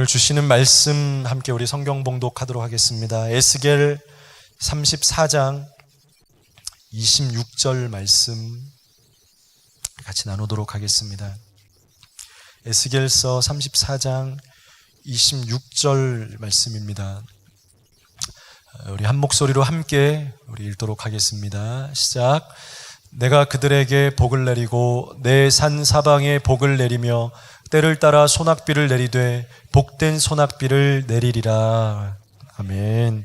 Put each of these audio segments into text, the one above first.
오늘 주시는 말씀 함께 우리 성경 봉독하도록 하겠습니다. 에스겔 34장 26절 말씀 같이 나누도록 하겠습니다. 에스겔서 34장 26절 말씀입니다. 우리 한 목소리로 함께 우리 읽도록 하겠습니다. 시작. 내가 그들에게 복을 내리고 내 산 사방에 복을 내리며 때를 따라 소낙비를 내리되 복된 소낙비를 내리리라. 아멘.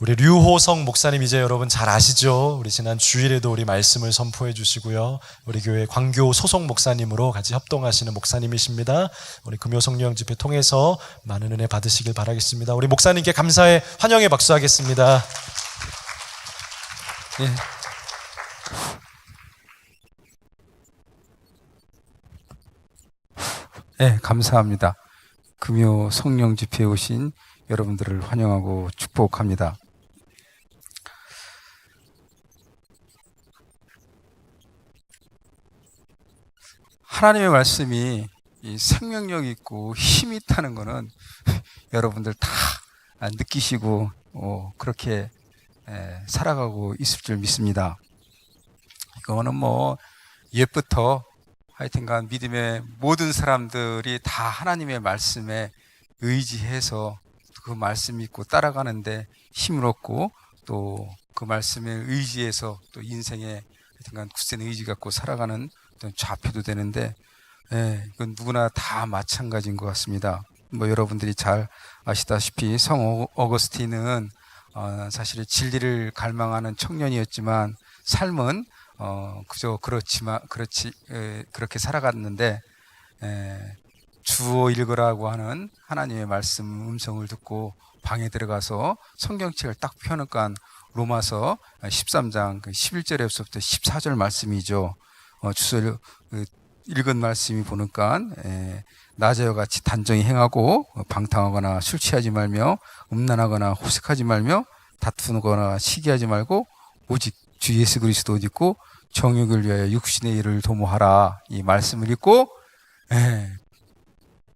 우리 류호성 목사님 이제 여러분 잘 아시죠? 우리 지난 주일에도 우리 말씀을 선포해 주시고요. 우리 교회 광교 소속 목사님으로 같이 협동하시는 목사님이십니다. 우리 금요성령 집회 통해서 많은 은혜 받으시길 바라겠습니다. 우리 목사님께 감사의 환영의 박수 하겠습니다. 예. 네, 감사합니다. 금요 성령 집회에 오신 여러분들을 환영하고 축복합니다. 하나님의 말씀이 이 생명력 있고 힘이 있다는 것은 여러분들 다 느끼시고 그렇게 살아가고 있을 줄 믿습니다. 이거는 뭐 옛부터 하여튼간 믿음의 모든 사람들이 다 하나님의 말씀에 의지해서 그 말씀 믿고 따라가는데 힘을 얻고 또 그 말씀에 의지해서 또 인생에 하여튼간 굳센 의지 갖고 살아가는 어떤 좌표도 되는데 이건 누구나 다 마찬가지인 것 같습니다. 뭐 여러분들이 잘 아시다시피 성 어거스틴은 사실 진리를 갈망하는 청년이었지만 삶은 그저 그렇게 살아갔는데 주어 읽으라고 하는 하나님의 말씀 음성을 듣고 방에 들어가서 성경책을 딱 펴니까 로마서 13장 11절에서부터 14절 말씀이죠. 주소를 읽은 말씀이 보니까 낮에와 같이 단정히 행하고 방탕하거나 술 취하지 말며 음란하거나 호색하지 말며 다투거나 시기하지 말고 오직 주 예수 그리스도 옷 입고 정욕을 위하여 육신의 일을 도모하라. 이 말씀을 읽고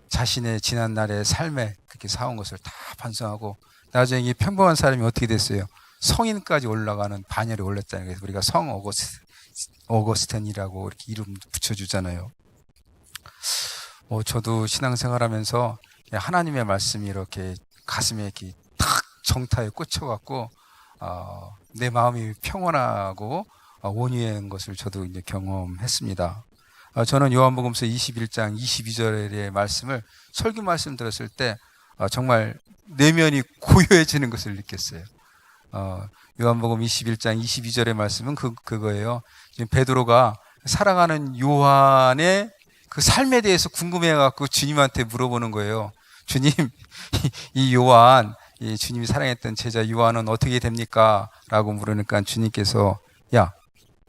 자신의 지난날의 삶에 그렇게 사온 것을 다 반성하고 나중에 이 평범한 사람이 어떻게 됐어요? 성인까지 올라가는 반열에 올랐잖아요. 그래서 우리가 성 어거스틴이라고 이렇게 이름 붙여주잖아요. 저도 신앙생활하면서 하나님의 말씀이 이렇게 가슴에 이렇게 탁 정타에 꽂혀갖고 내 마음이 평온하고 온유한 것을 저도 이제 경험했습니다. 저는 요한복음서 21장 22절의 말씀을 설교 말씀 들었을 때 정말 내면이 고요해지는 것을 느꼈어요. 요한복음 21장 22절의 말씀은 그거예요. 지금 베드로가 사랑하는 요한의 그 삶에 대해서 궁금해갖고 주님한테 물어보는 거예요. 주님, 이 요한, 주님이 사랑했던 제자 요한은 어떻게 됩니까? 라고 물으니까 주님께서 야,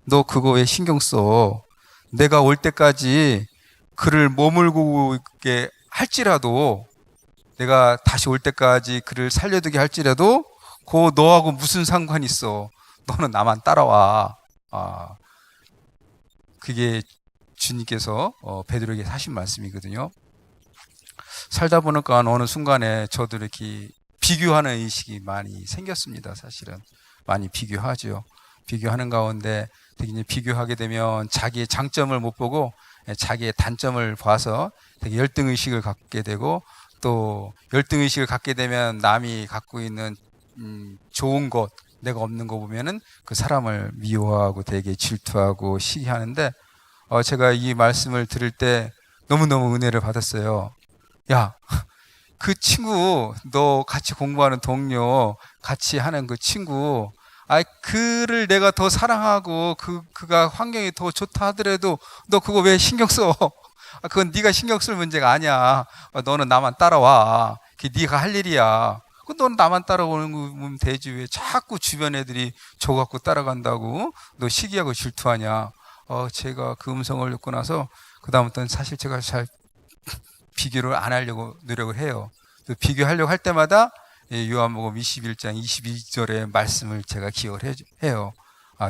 너 그거 왜 신경 써? 내가 올 때까지 그를 머물고 있게 할지라도 내가 다시 올 때까지 그를 살려두게 할지라도 그거 너하고 무슨 상관이 있어? 너는 나만 따라와. 그게 주님께서 베드로에게 하신 말씀이거든요. 살다 보니까 어느 순간에 저도 이렇게 비교하는 의식이 많이 생겼습니다. 사실은 많이 비교하죠. 비교하는 가운데 되게 비교하게 되면 자기의 장점을 못 보고 자기의 단점을 봐서 되게 열등의식을 갖게 되고 또 열등의식을 갖게 되면 남이 갖고 있는 좋은 것, 내가 없는 거 보면은 그 사람을 미워하고 되게 질투하고 시기하는데 제가 이 말씀을 들을 때 너무너무 은혜를 받았어요. 야, 그 친구, 너 같이 공부하는 동료, 같이 하는 그 친구, 그를 내가 더 사랑하고 그가 환경이 더 좋다 하더라도 너 그거 왜 신경 써? 그건 네가 신경 쓸 문제가 아니야. 너는 나만 따라와. 그게 네가 할 일이야. 너는 나만 따라오는 거면 되지. 왜 자꾸 주변 애들이 저 갖고 따라간다고 너 시기하고 질투하냐. 제가 그 음성을 듣고 나서 그다음부터는 사실 제가 잘 비교를 안 하려고 노력을 해요. 비교하려고 할 때마다 요한복음 21장 22절의 말씀을 제가 기억을 해요.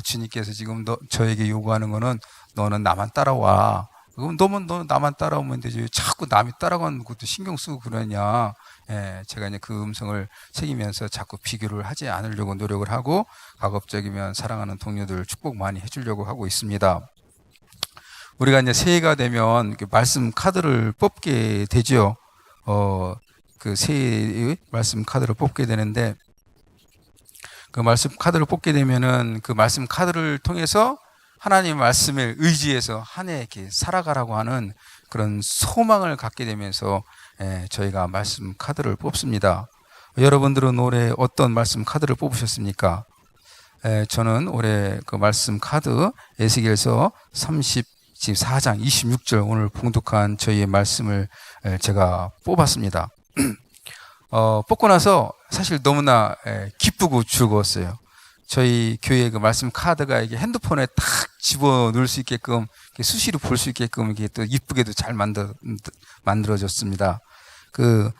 주님께서 지금 저에게 요구하는 거는 너는 나만 따라와. 그럼 너 나만 따라오면 되지. 왜 자꾸 남이 따라가는 것도 신경 쓰고 그러냐. 예, 제가 이제 그 음성을 새기면서 자꾸 비교를 하지 않으려고 노력을 하고, 가급적이면 사랑하는 동료들 축복 많이 해주려고 하고 있습니다. 우리가 이제 새해가 되면 말씀 카드를 뽑게 되죠. 그 새해의 말씀 카드를 뽑게 되는데, 그 말씀 카드를 뽑게 되면은 그 말씀 카드를 통해서 하나님의 말씀을 의지해서 한 해 이렇게 살아가라고 하는 그런 소망을 갖게 되면서 저희가 말씀 카드를 뽑습니다. 여러분들은 올해 어떤 말씀 카드를 뽑으셨습니까? 저는 올해 그 말씀 카드 에스겔서 34장 26절 오늘 봉독한 저희의 말씀을 제가 뽑았습니다. 뽑고 나서 사실 너무나 기쁘고 즐거웠어요. 저희 교회 그 말씀 카드가 이게 핸드폰에 탁 집어 넣을 수 있게끔, 수시로 볼 수 있게끔 이게 또 이쁘게도 잘 만들어졌습니다. 그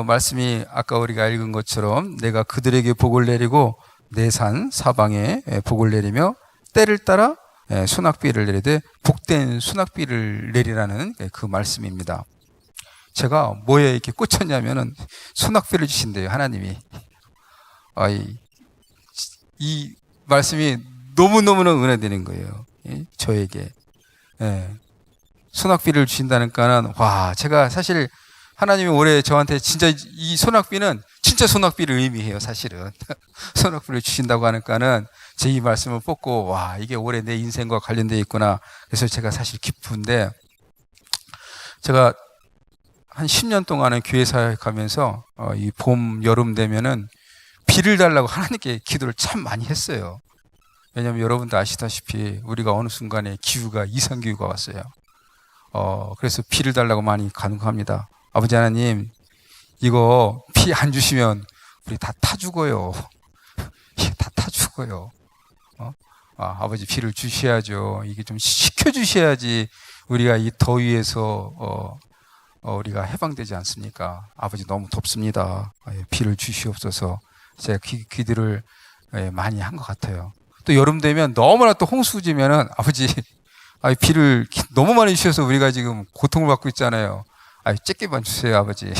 말씀이 아까 우리가 읽은 것처럼 내가 그들에게 복을 내리고 내 산 사방에 복을 내리며 때를 따라 소낙비를 내리되 복된 소낙비를 내리라는 그 말씀입니다. 제가 뭐에 이렇게 꽂혔냐면은 소낙비를 주신대요, 하나님이. 이 말씀이 너무너무나 은혜되는 거예요, 저에게. 소낙비를 주신다니까는, 제가 사실 하나님이 올해 저한테 진짜 이 소낙비는 진짜 소낙비를 의미해요, 사실은. 소낙비를 주신다고 하니까는 제 이 말씀을 뽑고, 이게 올해 내 인생과 관련되어 있구나. 그래서 제가 사실 기쁜데, 제가 한 10년 동안은 교회 사역하면서 이 봄, 여름 되면은 비를 달라고 하나님께 기도를 참 많이 했어요. 왜냐하면 여러분도 아시다시피 우리가 어느 순간에 기후가 이상기후가 왔어요. 그래서 비를 달라고 많이 간구합니다. 아버지 하나님, 이거 비 안 주시면 우리 다 타 죽어요. 다 타 죽어요. 아버지 비를 주셔야죠. 이게 좀 식혀 주셔야지 우리가 이 더위에서 우리가 해방되지 않습니까? 아버지 너무 덥습니다. 비를 주시옵소서. 제가 기도를 많이 한 것 같아요. 또 여름 되면 너무나 또 홍수지면은 아버지 비를 너무 많이 주셔서 우리가 지금 고통을 받고 있잖아요. 쬐게만 주세요, 아버지.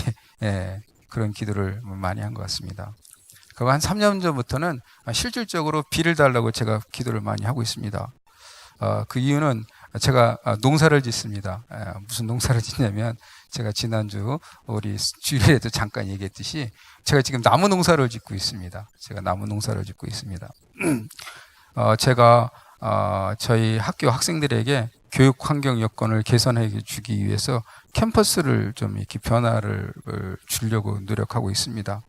그런 기도를 많이 한 것 같습니다. 그리고 한 3년 전부터는 실질적으로 비를 달라고 제가 기도를 많이 하고 있습니다. 그 이유는 제가 농사를 짓습니다. 무슨 농사를 짓냐면, 제가 지난주 우리 주일에도 잠깐 얘기했듯이 제가 지금 나무 농사를 짓고 있습니다. 제가 저희 학교 학생들에게 교육 환경 여건을 개선해 주기 위해서 캠퍼스를 좀 이렇게 변화를 주려고 노력하고 있습니다.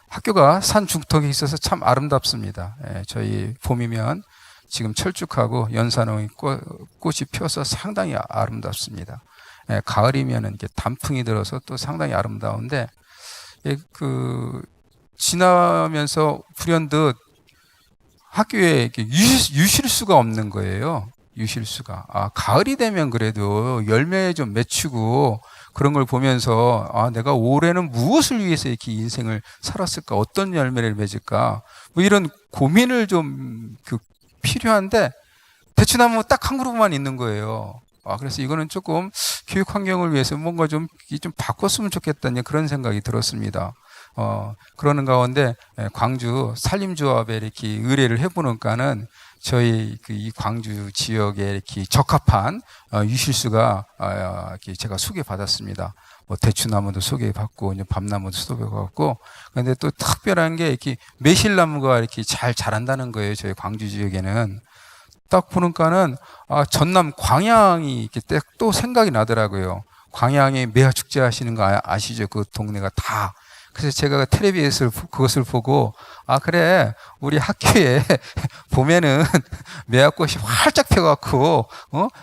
학교가 산 중턱에 있어서 참 아름답습니다. 저희 봄이면 지금 철쭉하고 연산홍이 꽃이 피어서 상당히 아름답습니다. 가을이면 이렇게 단풍이 들어서 또 상당히 아름다운데, 지나면서 불현듯 학교에 유실 수가 없는 거예요. 유실수가. 가을이 되면 그래도 열매 좀 맺히고 그런 걸 보면서 내가 올해는 무엇을 위해서 이렇게 인생을 살았을까? 어떤 열매를 맺을까? 뭐 이런 고민을 좀 필요한데 대추나무 딱 한 그루만 있는 거예요. 그래서 이거는 조금 교육 환경을 위해서 뭔가 좀 바꿨으면 좋겠다는 그런 생각이 들었습니다. 그러는 가운데 광주 산림조합에 이렇게 의뢰를 해보니까는 저희 이 광주 지역에 이렇게 적합한 유실수가 제가 소개받았습니다. 뭐 대추나무도 소개받고 이제 밤나무도 소개받고, 그런데 또 특별한 게 이렇게 매실나무가 이렇게 잘 자란다는 거예요. 저희 광주 지역에는. 딱 보니까는 전남 광양이 이렇게 또 생각이 나더라고요. 광양에 매화 축제 하시는 거 아시죠? 그 동네가 다. 그래서 제가 텔레비에서 그것을 보고 그래, 우리 학교에 보면은 매화꽃이 활짝 펴갖고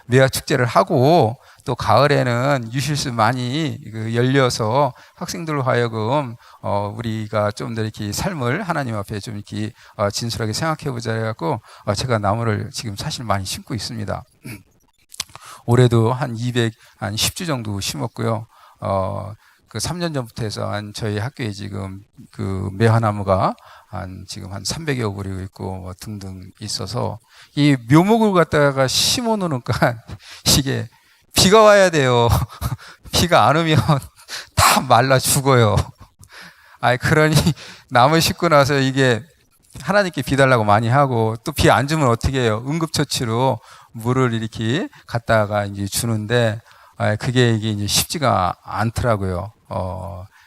매화 축제를 하고, 또 가을에는 유실수 많이 열려서 학생들로 하여금 우리가 좀 더 이렇게 삶을 하나님 앞에 좀 이렇게 진솔하게 생각해보자 해갖고 제가 나무를 지금 사실 많이 심고 있습니다. 올해도 한 10주 정도 심었고요. 그 3년 전부터 해서 저희 학교에 지금 그 매화나무가 지금 한 300여 그루 있고 뭐 등등 있어서, 이 묘목을 갖다가 심어 놓으니까 이게 비가 와야 돼요. 비가 안 오면 다 말라 죽어요. 그러니 나무 심고 나서 이게 하나님께 비 달라고 많이 하고, 또 비 안 주면 어떻게 해요? 응급처치로 물을 이렇게 갖다가 이제 주는데, 그게 이게 이제 쉽지가 않더라고요.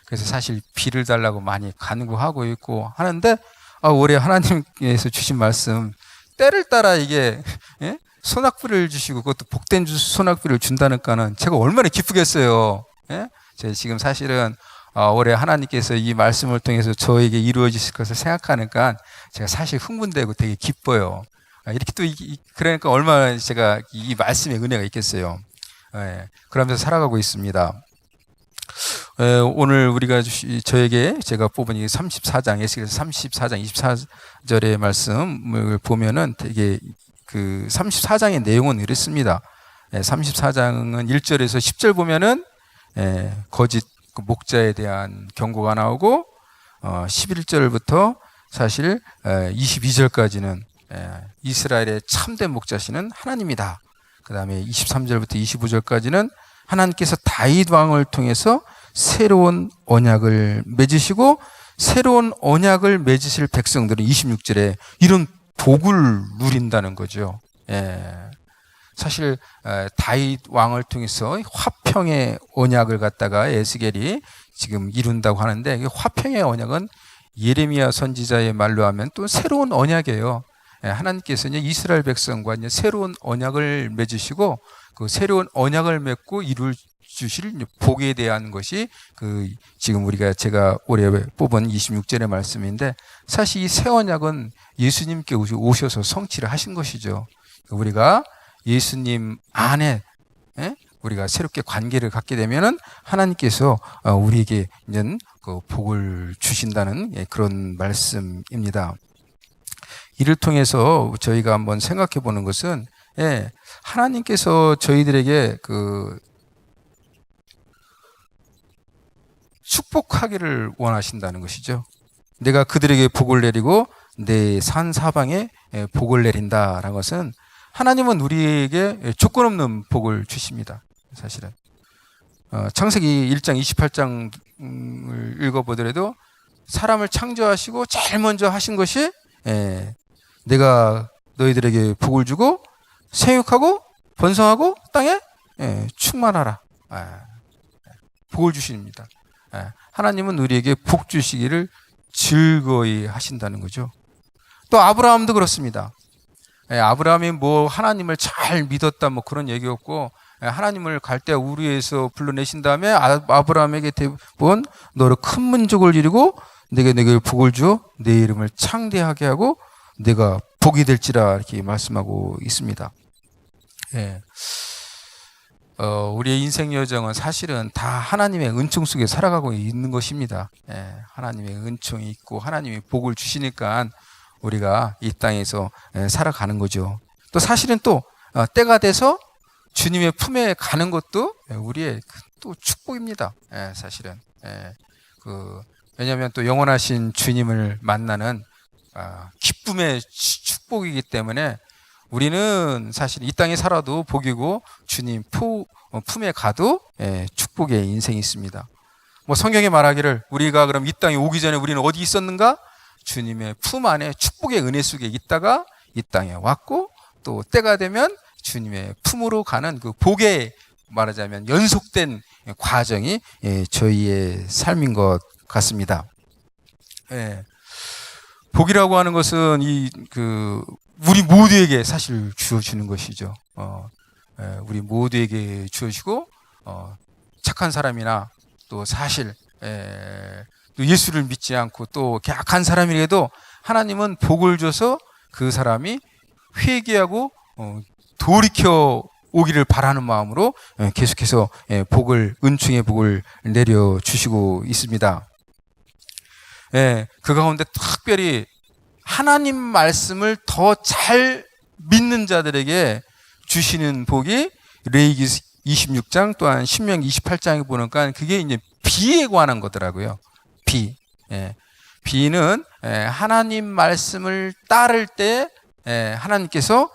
그래서 사실 비를 달라고 많이 간구하고 있고 하는데, 올해 하나님께서 주신 말씀, 때를 따라 이게, 예? 소낙비를 주시고, 그것도 복된 소낙비를 준다니까는 제가 얼마나 기쁘겠어요. 예? 제가 지금 사실은 올해 하나님께서 이 말씀을 통해서 저에게 이루어지실 것을 생각하니까 제가 사실 흥분되고 되게 기뻐요. 이렇게 또 그러니까 얼마나 제가 이 말씀의 은혜가 있겠어요. 예, 그러면서 살아가고 있습니다. 오늘 우리가 저에게 제가 뽑은 이 34장, 에스겔서 34장 24절의 말씀을 보면은 되게 그 34장의 내용은 이렇습니다. 34장은 1절에서 10절 보면은 거짓 목자에 대한 경고가 나오고, 11절부터 사실 22절까지는 이스라엘의 참된 목자시는 하나님이다. 그 다음에 23절부터 25절까지는 하나님께서 다윗 왕을 통해서 새로운 언약을 맺으시고, 새로운 언약을 맺으실 백성들은 26절에 이런 복을 누린다는 거죠. 사실 다윗 왕을 통해서 화평의 언약을 갖다가 에스겔이 지금 이룬다고 하는데, 화평의 언약은 예레미야 선지자의 말로 하면 또 새로운 언약이에요. 하나님께서 이제 이스라엘 백성과 이제 새로운 언약을 맺으시고, 그 새로운 언약을 맺고 이룰 주실 복에 대한 것이 그 지금 제가 올해 뽑은 26절의 말씀인데, 사실 이 새 언약은 예수님께 오셔서 성취를 하신 것이죠. 우리가 예수님 안에 우리가 새롭게 관계를 갖게 되면은 하나님께서 우리에게 이제 그 복을 주신다는 그런 말씀입니다. 이를 통해서 저희가 한번 생각해 보는 것은, 하나님께서 저희들에게 그 축복하기를 원하신다는 것이죠. 내가 그들에게 복을 내리고 내 산 사방에 복을 내린다라는 것은, 하나님은 우리에게 조건 없는 복을 주십니다. 사실은 창세기 1장 28장을 읽어보더라도 사람을 창조하시고 제일 먼저 하신 것이, 내가 너희들에게 복을 주고 생육하고 번성하고 땅에 충만하라, 복을 주십니다. 하나님은 우리에게 복 주시기를 즐거이 하신다는 거죠. 또 아브라함도 그렇습니다. 아브라함이 뭐 하나님을 잘 믿었다 뭐 그런 얘기 없고, 하나님을 갈대아 우르에서 불러내신 다음에 아브라함에게 대본 너로 큰 민족을 이루고 내게 복을 주어 내 이름을 창대하게 하고 내가 복이 될지라, 이렇게 말씀하고 있습니다. 우리의 인생 여정은 사실은 다 하나님의 은총 속에 살아가고 있는 것입니다. 하나님의 은총이 있고 하나님이 복을 주시니까 우리가 이 땅에서 살아가는 거죠. 또 사실은 또 때가 돼서 주님의 품에 가는 것도 우리의 또 축복입니다. 사실은 왜냐하면 또 영원하신 주님을 만나는 기쁨의 축복이기 때문에 우리는 사실 이 땅에 살아도 복이고 주님 품에 가도 축복의 인생이 있습니다. 뭐 성경에 말하기를, 우리가 그럼 이 땅에 오기 전에 우리는 어디 있었는가? 주님의 품 안에 축복의 은혜 속에 있다가 이 땅에 왔고, 또 때가 되면 주님의 품으로 가는 그 복의, 말하자면 연속된 과정이 저희의 삶인 것 같습니다. 복이라고 하는 것은 우리 모두에게 사실 주어지는 것이죠. 우리 모두에게 주어지고, 착한 사람이나 또 사실 또 예수를 믿지 않고 또 악한 사람이라도 하나님은 복을 줘서 그 사람이 회개하고 돌이켜 오기를 바라는 마음으로 계속해서 은총의 복을 내려 주시고 있습니다. 그 가운데 특별히 하나님 말씀을 더 잘 믿는 자들에게 주시는 복이 레위기 26장 또한 신명기 28장에 보니까 그게 이제 비에 관한 거더라고요. 비는 하나님 말씀을 따를 때 하나님께서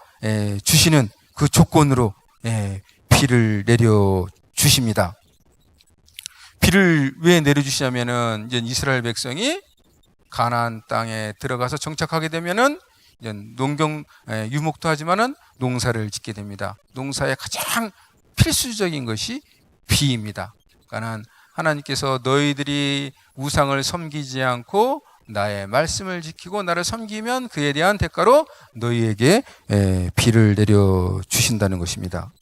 주시는 그 조건으로 비를 내려 주십니다. 비를 왜 내려 주시냐면은 이제 이스라엘 백성이 가나안 땅에 들어가서 정착하게 되면은 이제 유목도 하지만은 농사를 짓게 됩니다. 농사의 가장 필수적인 것이 비입니다. 그러니까 하나님께서 너희들이 우상을 섬기지 않고 나의 말씀을 지키고 나를 섬기면 그에 대한 대가로 너희에게 비를 내려 주신다는 것입니다.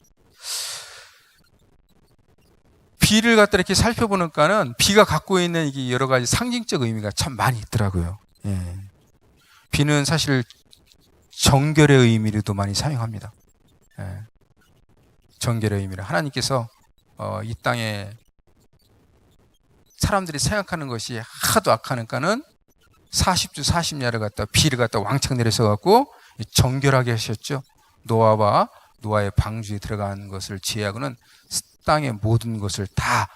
비를 갖다 이렇게 살펴보니까는 비가 갖고 있는 이게 여러 가지 상징적 의미가 참 많이 있더라고요. 비는 사실 정결의 의미로도 많이 사용합니다. 정결의 의미로 하나님께서 이 땅에 사람들이 생각하는 것이 하도 악하니까는 40주 40야를 갖다 비를 갖다 왕창 내려서 갖고 정결하게 하셨죠. 노아의 방주에 들어간 것을 제하고는 땅의 모든 것을 다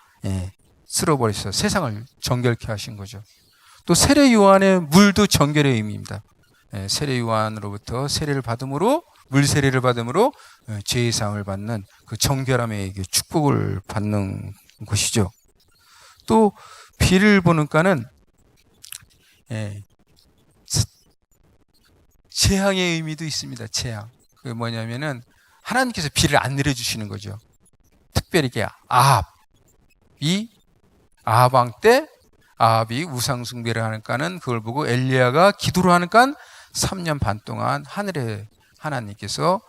쓸어버리셔서 세상을 정결케 하신 거죠. 또 세례 요한의 물도 정결의 의미입니다. 세례 요한으로부터 세례를 받음으로 물 세례를 받음으로 죄의 사함을 받는 그 정결함의 축복을 받는 것이죠. 또 비를 보니까는 재앙의 의미도 있습니다. 재앙. 그게 뭐냐면은 하나님께서 비를 안 내려주시는 거죠. 특별히 이게 아합 왕 때 아합이 우상 숭배를 하니까는 그걸 보고 엘리야가 기도를 하니까 3년 반 동안 하늘에 하나님께서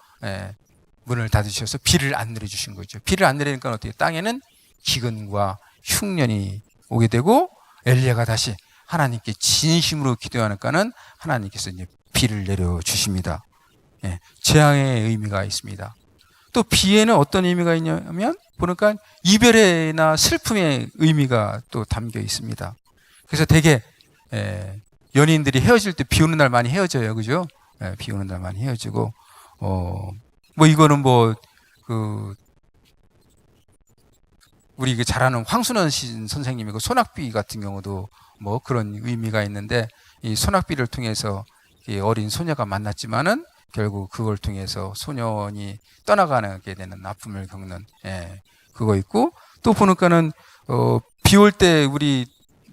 문을 닫으셔서 비를 안 내려주신 거죠. 비를 안 내리니까 어떻게 땅에는 기근과 흉년이 오게 되고 엘리야가 다시 하나님께 진심으로 기도하니까는 하나님께서 이제 비를 내려 주십니다. 재앙의 의미가 있습니다. 또 비에는 어떤 의미가 있냐면 보니까 이별이나 슬픔의 의미가 또 담겨 있습니다. 그래서 되게 연인들이 헤어질 때 비 오는 날 많이 헤어져요, 그죠? 비 오는 날 많이 헤어지고 뭐 이거는 우리 잘 아는 황순원 선생님이고 소낙비 같은 경우도 뭐 그런 의미가 있는데 이 소낙비를 통해서 어린 소녀가 만났지만은 결국 그걸 통해서 소년이 떠나가게 되는 아픔을 겪는 그거 있고 또 보니까는 비 올 때 우리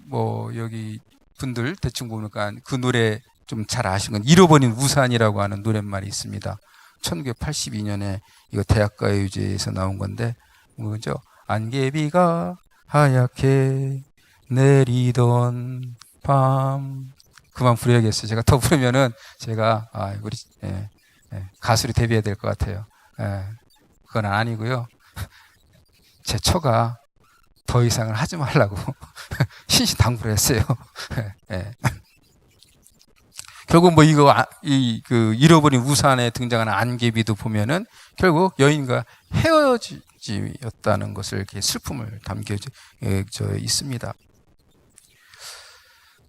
뭐 여기 분들 대충 보니까 그 노래 좀 잘 아시는 건 잃어버린 우산이라고 하는 노랫말이 있습니다. 1982년에 이거 대학가요제에서 나온 건데 뭐죠? 안개비가 하얗게 내리던 밤 그만 부려야겠어요. 제가 더 부르면은 제가 우리 가수로 데뷔해야 될 것 같아요. 그건 아니고요. 제 처가 더 이상을 하지 말라고 신신당부를 했어요. 결국 뭐 그 잃어버린 우산에 등장하는 안개비도 보면은 결국 여인과 헤어짐이었다는 것을 이렇게 슬픔을 담겨져 있습니다.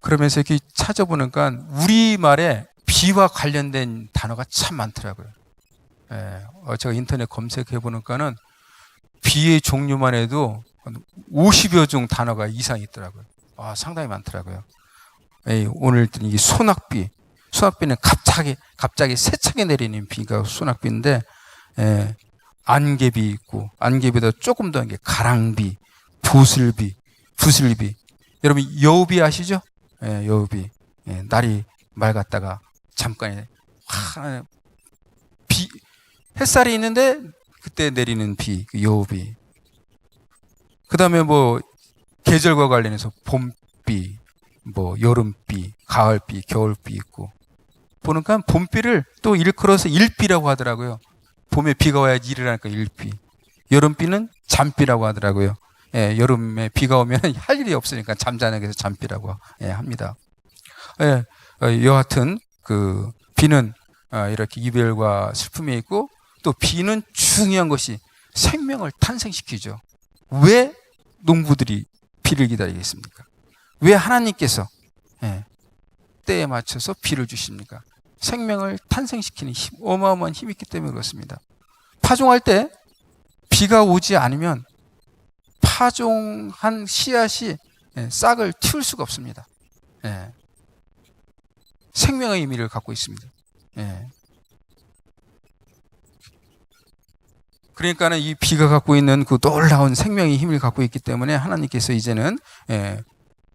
그러면서 이렇게 찾아보니까 우리말에 비와 관련된 단어가 참 많더라고요. 제가 인터넷 검색해 보니까는 비의 종류만 해도 50여 종 단어가 이상이 있더라고요. 상당히 많더라고요. 오늘 이 소낙비는 갑자기 세차게 내리는 비가 소낙비인데, 안개비 있고, 안개비보다 조금 더 가랑비, 부슬비. 여러분, 여우비 아시죠? 여우비. 날이 맑았다가 잠깐 햇살이 있는데 그때 내리는 비, 여우비. 그 다음에 뭐 계절과 관련해서 봄비, 뭐 여름비, 가을비, 겨울비 있고 보니까 봄비를 또 일컬어서 일비라고 하더라고요. 봄에 비가 와야지 일을 하니까 일비. 여름비는 잠비라고 하더라고요. 여름에 비가 오면 할 일이 없으니까 잠자는 게서 잠비라고 합니다. 여하튼 그 비는 이렇게 이별과 슬픔이 있고 또 비는 중요한 것이 생명을 탄생시키죠. 왜 농부들이 비를 기다리겠습니까? 왜 하나님께서 때에 맞춰서 비를 주십니까? 생명을 탄생시키는 어마어마한 힘이 있기 때문에 그렇습니다. 파종할 때 비가 오지 않으면 파종한 씨앗이 싹을 틔울 수가 없습니다. 생명의 의미를 갖고 있습니다. 그러니까는 이 비가 갖고 있는 그 놀라운 생명의 힘을 갖고 있기 때문에 하나님께서 이제는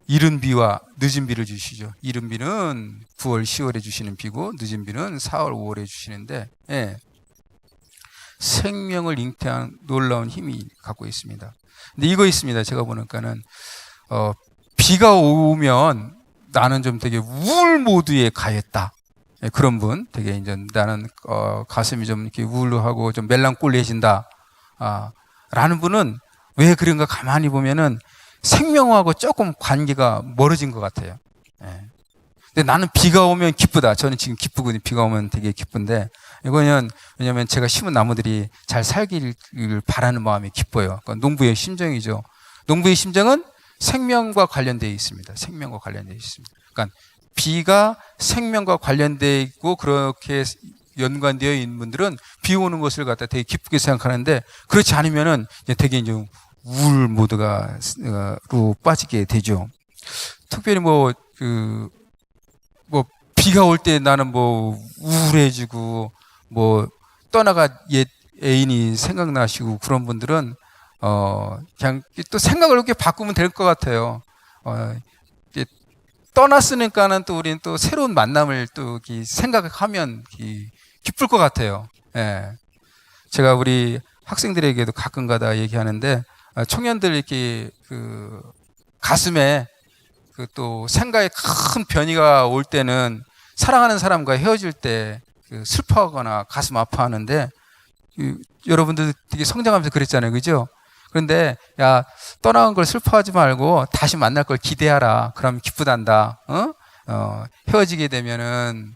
이른 비와 늦은 비를 주시죠. 이른 비는 9월, 10월에 주시는 비고 늦은 비는 4월, 5월에 주시는데 생명을 잉태한 놀라운 힘이 갖고 있습니다. 근데 이거 있습니다. 제가 보니까는 비가 오면 나는 좀 되게 우울 모드에 가했다. 그런 분, 되게 이제 나는 가슴이 좀 이렇게 우울하고 좀 멜랑꼴리해진다. 라는 분은 왜 그런가 가만히 보면은 생명하고 조금 관계가 멀어진 것 같아요. 근데 나는 비가 오면 기쁘다. 저는 지금 기쁘거든요. 비가 오면 되게 기쁜데 이거는 왜냐하면 제가 심은 나무들이 잘 살기를 바라는 마음이 기뻐요. 그러니까 농부의 심정이죠. 농부의 심정은 생명과 관련되어 있습니다. 생명과 관련되어 있습니다. 그러니까 비가 생명과 관련되어 있고 그렇게 연관되어 있는 분들은 비 오는 것을 갖다 되게 기쁘게 생각하는데 그렇지 않으면은 되게 이제 우울 모드가로 빠지게 되죠. 특별히 비가 올 때 나는 우울해지고 떠나가 옛 애인이 생각나시고 그런 분들은 그냥 또 생각을 이렇게 바꾸면 될 것 같아요. 떠났으니까는 또 우리는 또 새로운 만남을 또 생각하면 기쁠 것 같아요. 제가 우리 학생들에게도 가끔가다 얘기하는데 청년들 이렇게 가슴에 또 생각에 큰 변이가 올 때는 사랑하는 사람과 헤어질 때 슬퍼하거나 가슴 아파하는데 여러분들 되게 성장하면서 그랬잖아요. 그죠? 그런데 야 떠나간 걸 슬퍼하지 말고 다시 만날 걸 기대하라. 그럼 기쁘단다. 헤어지게 되면은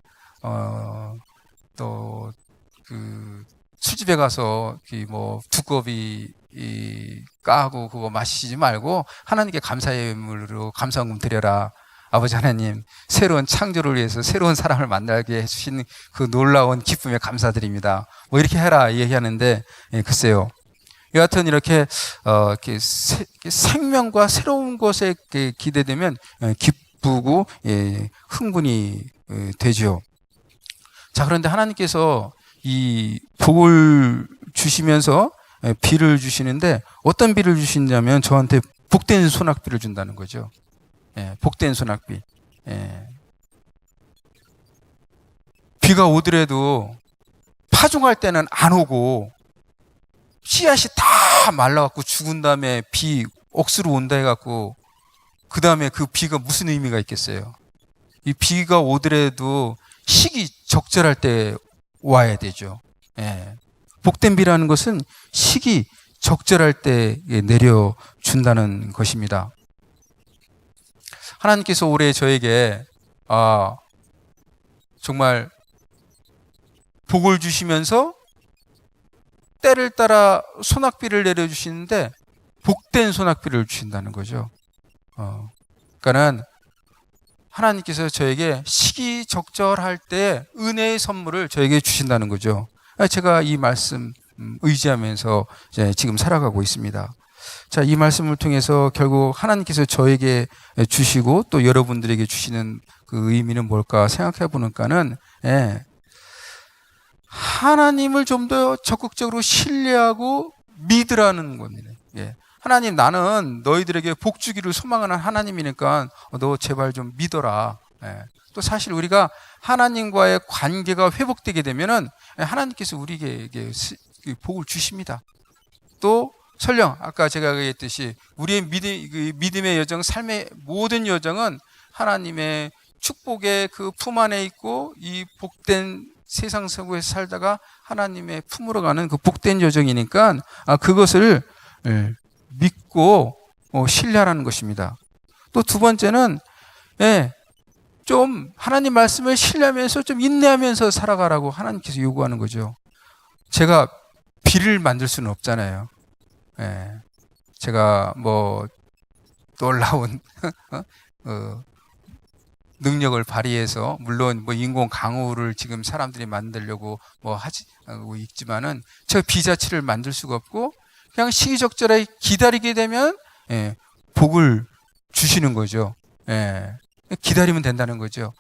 또 술집에 가서 두꺼비 까고 그거 마시지 말고 하나님께 감사의 예물로 감사원금 드려라. 아버지 하나님, 새로운 창조를 위해서 새로운 사람을 만나게 해주신 그 놀라운 기쁨에 감사드립니다. 이렇게 해라 얘기하는데 글쎄요. 여하튼 이렇게 생명과 새로운 것에 기대되면 기쁘고 흥분이 되죠. 자, 그런데 하나님께서 이 복을 주시면서 비를 주시는데 어떤 비를 주시냐면 저한테 복된 소낙비를 준다는 거죠. 복된 소낙비. 비가 오더라도 파종할 때는 안 오고 씨앗이 다 말라갖고 죽은 다음에 비 억수로 온다 해갖고 그 다음에 그 비가 무슨 의미가 있겠어요? 이 비가 오더라도 시기 적절할 때 와야 되죠. 복된 비라는 것은 시기 적절할 때 내려준다는 것입니다. 하나님께서 올해 저에게 정말 복을 주시면서 때를 따라 소낙비를 내려주시는데 복된 소낙비를 주신다는 거죠. 그러니까는 하나님께서 저에게 시기적절할 때 은혜의 선물을 저에게 주신다는 거죠. 제가 이 말씀 의지하면서 지금 살아가고 있습니다. 자, 이 말씀을 통해서 결국 하나님께서 저에게 주시고 또 여러분들에게 주시는 그 의미는 뭘까 생각해 보니까는 하나님을 좀 더 적극적으로 신뢰하고 믿으라는 겁니다. 하나님, 나는 너희들에게 복 주기를 소망하는 하나님이니까 너 제발 좀 믿어라. 또 사실 우리가 하나님과의 관계가 회복되게 되면은 하나님께서 우리에게 복을 주십니다. 또 설령 아까 제가 얘기했듯이 우리의 믿음의 여정, 삶의 모든 여정은 하나님의 축복의 그 품 안에 있고 이 복된 세상 속에서 살다가 하나님의 품으로 가는 그 복된 여정이니까 그것을 믿고 신뢰하라는 것입니다. 또 두 번째는 좀 하나님 말씀을 신뢰하면서 좀 인내하면서 살아가라고 하나님께서 요구하는 거죠. 제가 비를 만들 수는 없잖아요. 제가 놀라운 능력을 발휘해서 물론 인공 강우를 지금 사람들이 만들려고 하고 있지만은 저 비 자체를 만들 수가 없고 그냥 시기적절하게 기다리게 되면 복을 주시는 거죠. 기다리면 된다는 거죠.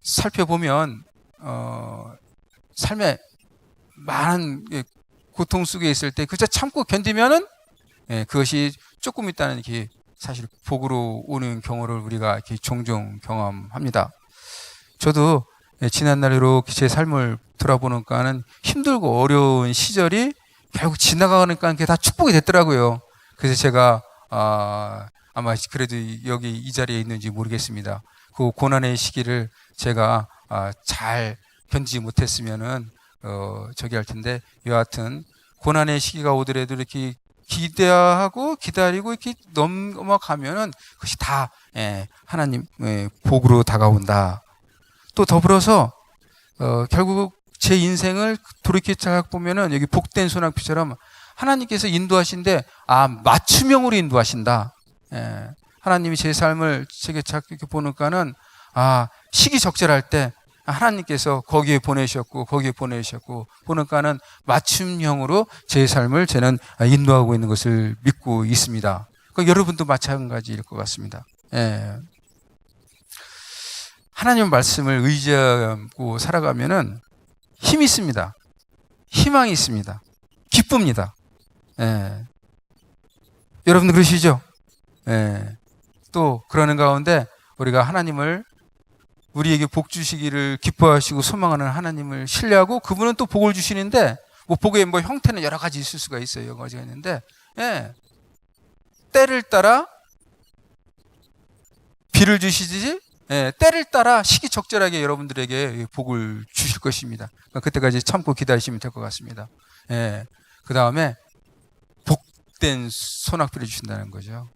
살펴보면 삶에 많은 고통 속에 있을 때 그저 참고 견디면은 그것이 조금 있다는 이렇게 사실 복으로 오는 경우를 우리가 이렇게 종종 경험합니다. 저도 지난날 이렇게 제 삶을 돌아보니까는 힘들고 어려운 시절이 결국 지나가니까 그게 다 축복이 됐더라고요. 그래서 제가 아마 그래도 여기 이 자리에 있는지 모르겠습니다. 그 고난의 시기를 제가 잘 견디지 못했으면은 저기 할 텐데, 여하튼 고난의 시기가 오더라도 이렇게 기대하고 기다리고 이렇게 넘어가면은 그것이 다 하나님 복으로 다가온다. 또 더불어서 결국 제 인생을 돌이켜 보면은 여기 복된 소낙비처럼 하나님께서 인도하신데 맞춤형으로 인도하신다. 하나님이 제 삶을 제게 자꾸 이렇게 보니까는 시기적절할 때 하나님께서 거기에 보내셨고 보니까는 맞춤형으로 제 삶을 저는 인도하고 있는 것을 믿고 있습니다. 여러분도 마찬가지일 것 같습니다. 하나님 말씀을 의지하고 살아가면은 힘이 있습니다. 희망이 있습니다. 기쁩니다. 여러분 그러시죠? 또 그러는 가운데 우리가 하나님을 우리에게 복 주시기를 기뻐하시고 소망하는 하나님을 신뢰하고 그분은 또 복을 주시는데 복의 형태는 여러 가지 있을 수가 있어요. 여러 가지가 있는데 때를 따라 비를 주시지 때를 따라 시기적절하게 여러분들에게 복을 주실 것입니다. 그때까지 참고 기다리시면 될 것 같습니다. 그 다음에 복된 소낙비를 주신다는 거죠.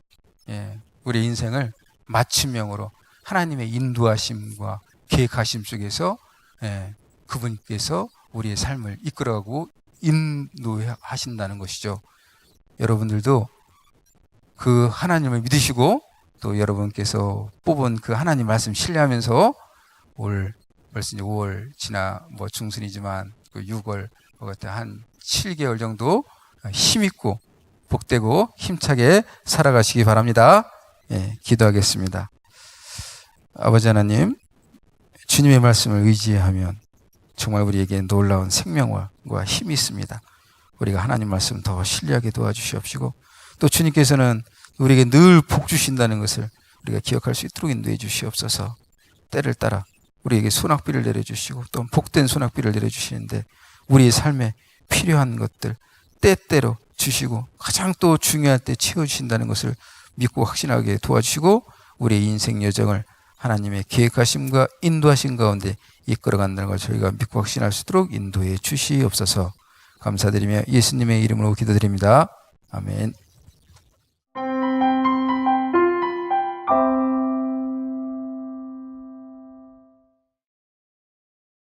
우리 인생을 맞춤형으로 하나님의 인도하심과 계획하심 속에서 그분께서 우리의 삶을 이끌어가고 인도하신다는 것이죠. 여러분들도 그 하나님을 믿으시고 또 여러분께서 뽑은 그 하나님 말씀 신뢰하면서 벌써 5월 지나 중순이지만 그 6월 한 7개월 정도 힘있고 복되고 힘차게 살아가시기 바랍니다. 기도하겠습니다. 아버지 하나님, 주님의 말씀을 의지하면 정말 우리에게 놀라운 생명과 힘이 있습니다. 우리가 하나님 말씀 더 신뢰하게 도와주시옵시고 또 주님께서는 우리에게 늘 복 주신다는 것을 우리가 기억할 수 있도록 인도해 주시옵소서. 때를 따라 우리에게 소낙비를 내려주시고 또 복된 소낙비를 내려주시는데 우리의 삶에 필요한 것들 때때로 주시고 가장 또 중요할 때 채워주신다는 것을 믿고 확신하게 도와주시고 우리의 인생 여정을 하나님의 계획하심과 인도하심 가운데 이끌어간다는 걸 저희가 믿고 확신할 수 있도록 인도해 주시옵소서. 감사드리며 예수님의 이름으로 기도드립니다. 아멘.